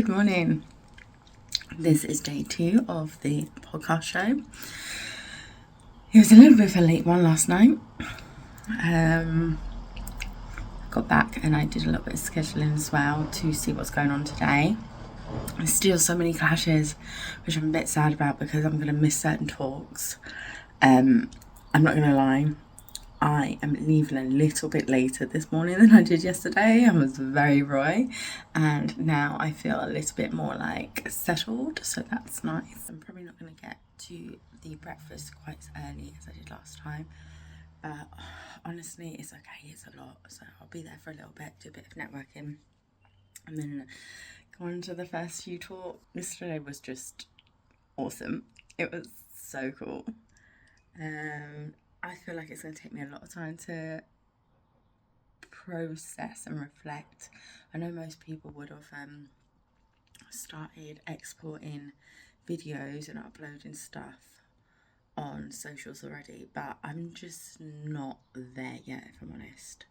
good morning. This is day 2 of the podcast show. It was a little bit of a late one last night. I got back and I did a little bit of scheduling as well to see what's going on today. There's still so many clashes, which I'm a bit sad about because I'm going to miss certain talks. I'm not going to lie. I am leaving a little bit later this morning than I did yesterday. I was very raw and now I feel a little bit more like settled, so that's nice. I'm probably not going to get to the breakfast quite as early as I did last time, but honestly it's okay, it's a lot, so I'll be there for a little bit, do a bit of networking and then go on to the first few talks. Yesterday was just awesome. It was so cool. I feel like it's going to take me a lot of time to process and reflect. I know most people would have started exporting videos and uploading stuff on socials already, but I'm just not there yet, if I'm honest.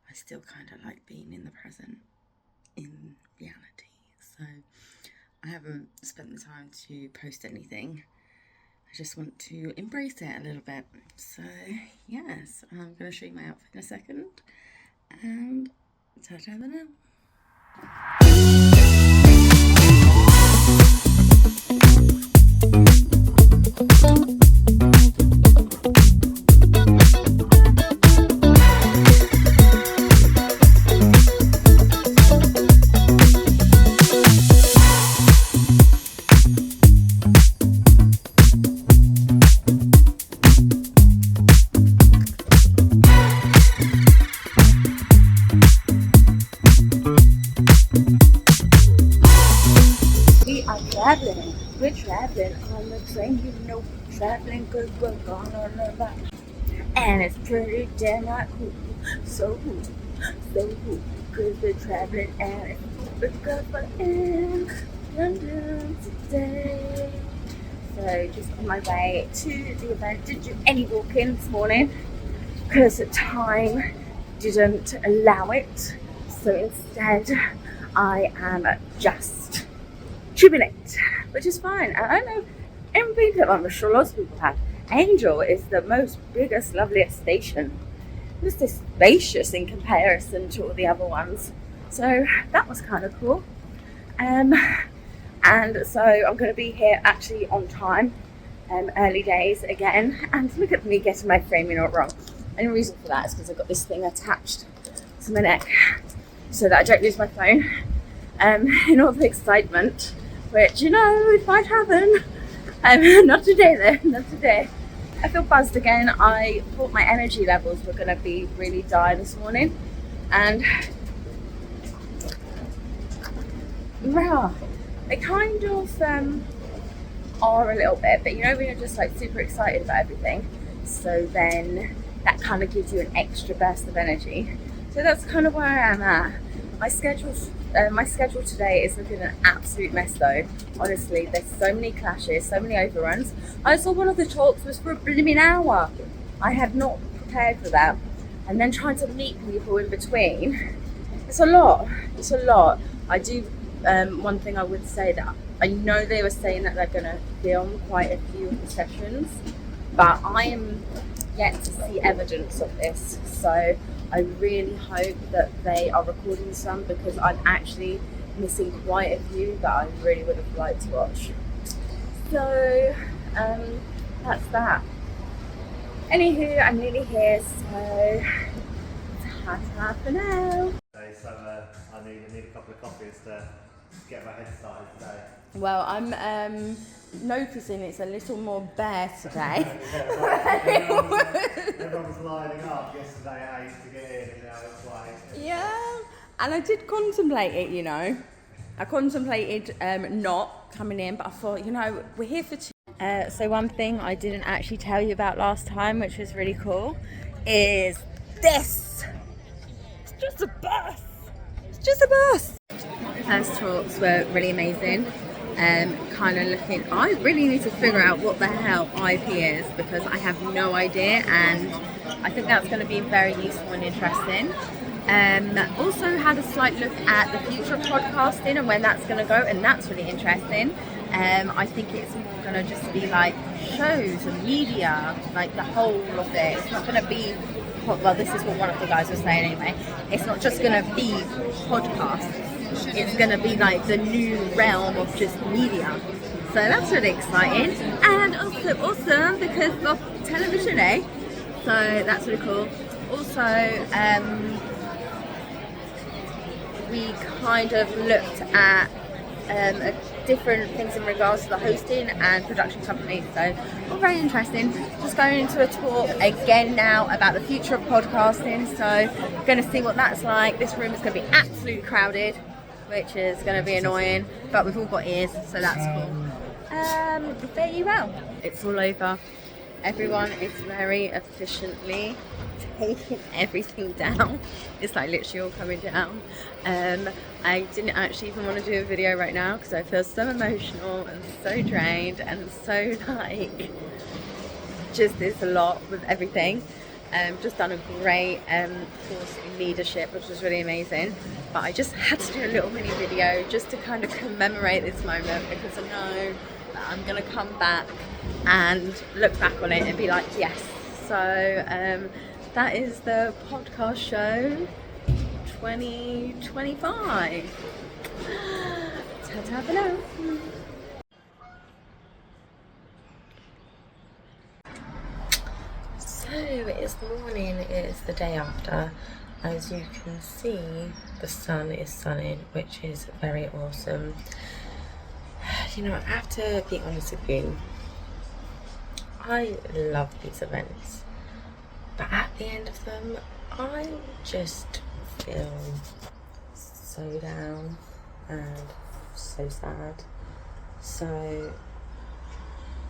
I still kind of like being in the present, in reality. So I haven't spent the time to post anything. I just want to embrace it a little bit. So yes, I'm going to show you my outfit in a second and touch over now. We're traveling on the train, you know, traveling cause we're gone on the ride. And it's pretty damn not cool, so cool, cause we're traveling and it's because we're in London today. So just on my way to the event, didn't do any walking this morning because the time didn't allow it. So instead I am just jubilant, which is fine. And I know everything that I'm sure lots of people have. Angel is the most biggest, loveliest station. It's just spacious in comparison to all the other ones. So that was kind of cool. And so I'm going to be here actually on time, early days again. And look at me getting my framing all wrong. And the reason for that is because I've got this thing attached to my neck so that I don't lose my phone. In all the excitement, which, you know, it might happen. Not today though, not today. I feel buzzed again. I thought my energy levels were going to be really dire this morning. And yeah, they kind of are a little bit, but you know when you're just like super excited about everything, so then that kind of gives you an extra burst of energy. So that's kind of where I am at. My schedule today is looking an absolute mess though. Honestly, there's so many clashes, so many overruns. I saw one of the talks was for a blooming hour. I had not prepared for that. And then trying to meet people in between. It's a lot. I do, one thing I would say that I know they were saying that they're going to film quite a few of the sessions, but I am yet to see evidence of this. So I really hope that they are recording some because I'm actually missing quite a few that I really would have liked to watch. So that's that. Anywho, I'm nearly here, so ta-ta for now. So I need a couple of coffees to get my head started today. Well, I'm noticing it's a little more bare today. Everyone was lining up yesterday at 8 to get in, and now it's like... Yeah, and I did contemplate it, you know. I contemplated not coming in, but I thought, you know, we're here for two. So one thing I didn't actually tell you about last time, which was really cool, is this. It's just a bus. First talks were really amazing. Kind of looking, I really need to figure out what the hell IP is because I have no idea, and I think that's going to be very useful and interesting. Also had a slight look at the future of podcasting and when that's going to go, and that's really interesting. I think it's more going to just be like shows and media, like the whole of it. It's not going to be, well, this is what one of the guys was saying anyway, it's not just going to be podcasts, it's going to be like the new realm of just media. So that's really exciting, and also awesome because of television, eh? So that's really cool. Also, we kind of looked at different things in regards to the hosting and production companies, so all very interesting. Just going into a talk again now about the future of podcasting, so we're going to see what that's like. This room is going to be absolutely crowded, which is going to be annoying, but we've all got ears, so that's cool. Fare you well. It's all over. Everyone is very efficiently taking everything down. It's like literally all coming down. I didn't actually even want to do a video right now because I feel so emotional and so drained and so like just it's a lot with everything. Just done a great course in leadership, which was really amazing, but I just had to do a little mini video just to kind of commemorate this moment, because I know that I'm gonna come back and look back on it and be like, yes. So that is the podcast show 2025. Ta-ta for now. So it's morning, it's the day after. As you can see, the sun is sunning, which is very awesome. You know, I have to be honest with you, I love these events, but at the end of them, I just feel so down and so sad. So,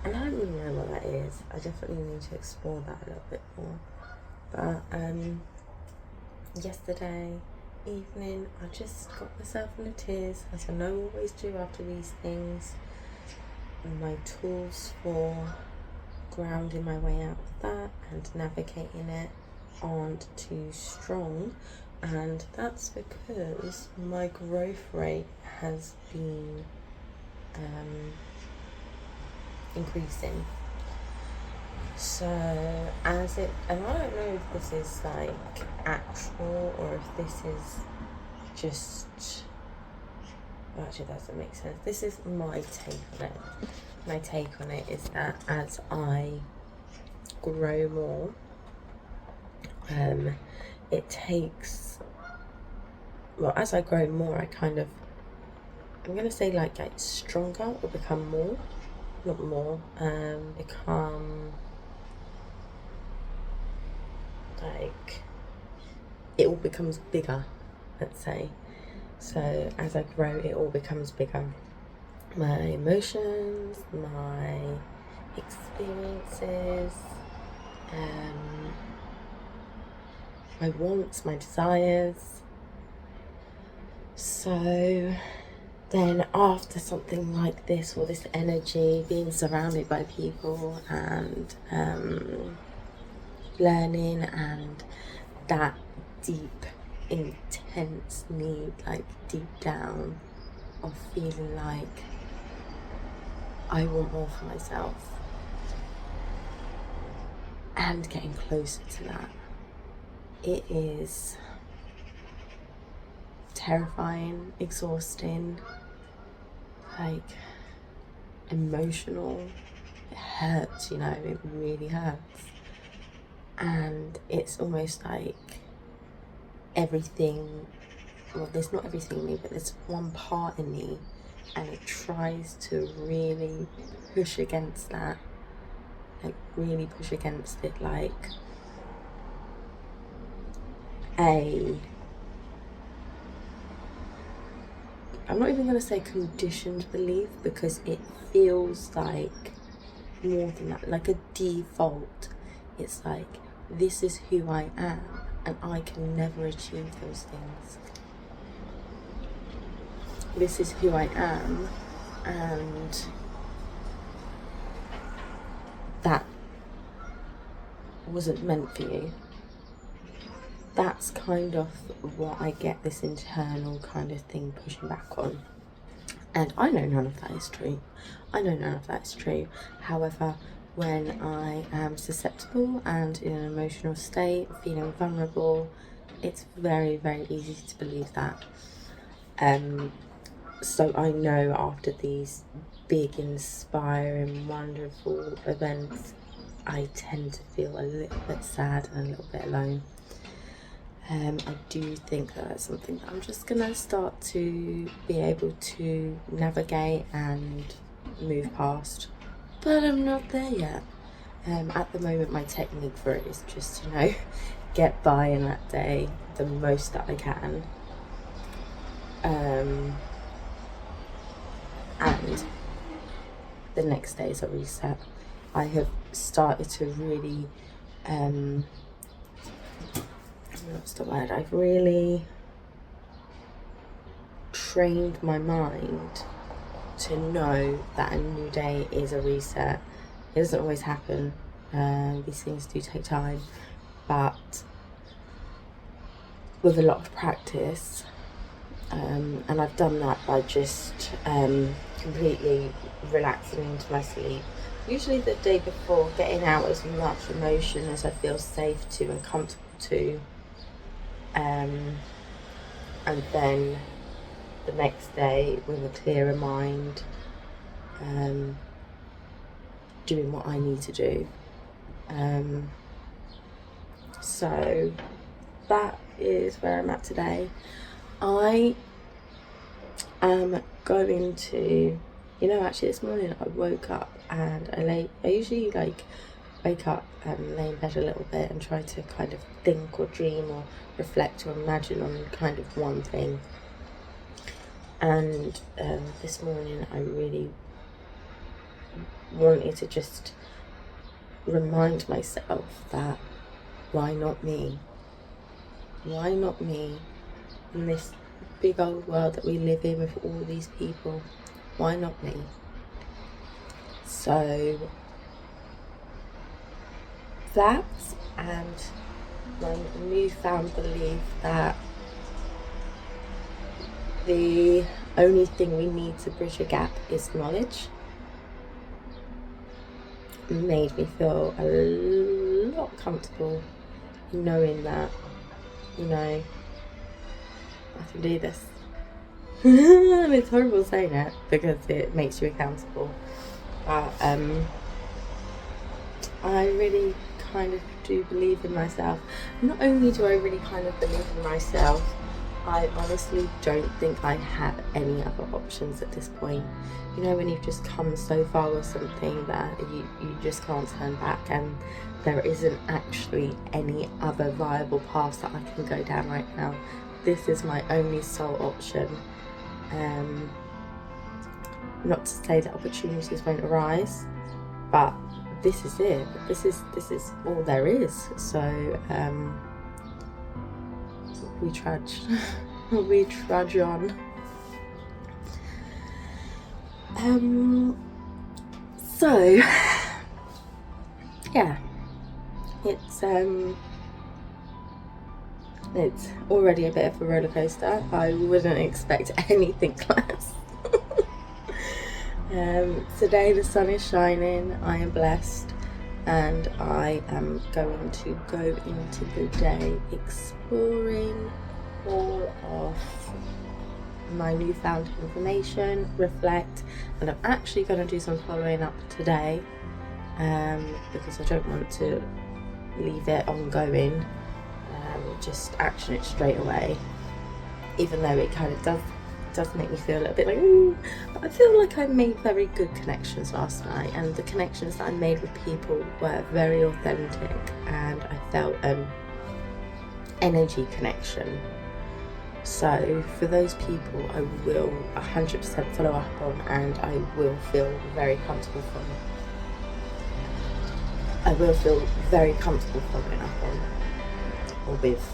and I don't really know what that is. I definitely need to explore that a little bit more. But yesterday evening, I just got myself in the tears, as I know I always do after these things. And my tools for grounding my way out of that and navigating it aren't too strong, and that's because my growth rate has been increasing. So and I don't know if this is like actual or if this is just, well, actually that doesn't make sense. This is my take on it. My take on it is that as I grow more, it takes, well, as I grow more, I kind of, I'm gonna say like get stronger or become more, not more, become like, it all becomes bigger, let's say. So as I grow, it all becomes bigger. My emotions, my experiences, my wants, my desires. So then after something like this, or this energy, being surrounded by people and learning, and that deep, intense need, like deep down, of feeling like I want more for myself, and getting closer to that, it is terrifying, exhausting, like emotional. It hurts, you know, it really hurts. And it's almost like everything, well, there's not everything in me, but there's one part in me, and it tries to really push against that, like really push against it, like I'm not even going to say conditioned belief, because it feels like more than that, like a default. It's like, this is who I am, and I can never achieve those things. This is who I am, and that wasn't meant for you. that's kind of what I get this internal kind of thing pushing back on. And I know none of that is true. However, when I am susceptible and in an emotional state, feeling vulnerable, it's very, very easy to believe that. So I know after these big, inspiring, wonderful events, I tend to feel a little bit sad and a little bit alone. I do think that that's something that I'm just going to start to be able to navigate and move past. But I'm not there yet. At the moment, my technique for it is just, get by in that day the most that I can. And the next day is a reset. I have started to really, what's the word? I've really trained my mind to know that a new day is a reset. It doesn't always happen. These things do take time, but with a lot of practice, and I've done that by just completely relaxing into my sleep. Usually the day before, getting out as much emotion as I feel safe to and comfortable to. And then the next day with a clearer mind, doing what I need to do. So that is where I'm at today. I am going to, actually this morning I woke up and I usually wake up and lay in bed a little bit and try to kind of think or dream or reflect or imagine on kind of one thing. And this morning I really wanted to just remind myself that why not me? Why not me in this big old world that we live in with all these people? Why not me? So that, and my newfound belief that the only thing we need to bridge a gap is knowledge, made me feel a lot comfortable in knowing that, I can do this. And it's horrible saying it because it makes you accountable. But I really kind of do believe in myself. Not only do I really kind of believe in myself, I honestly don't think I have any other options at this point. When you've just come so far with something that you just can't turn back, and there isn't actually any other viable path that I can go down right now. This is my only sole option. Not to say that opportunities won't arise, but this is it. This is all there is. So we trudge on. So yeah, it's already a bit of a roller coaster. I wouldn't expect anything less. Today the sun is shining, I am blessed, and I am going to go into the day exploring all of my newfound information, reflect, and I'm actually going to do some following up today, because I don't want to leave it ongoing, just action it straight away, even though it kind of does make me feel a little bit like, ooh. But I feel like I made very good connections last night, and the connections that I made with people were very authentic, and I felt an energy connection. So for those people, I will 100% follow up on, and I will feel very comfortable following up on or with.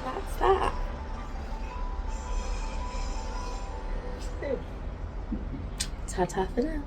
That's that. Ta-ta for now.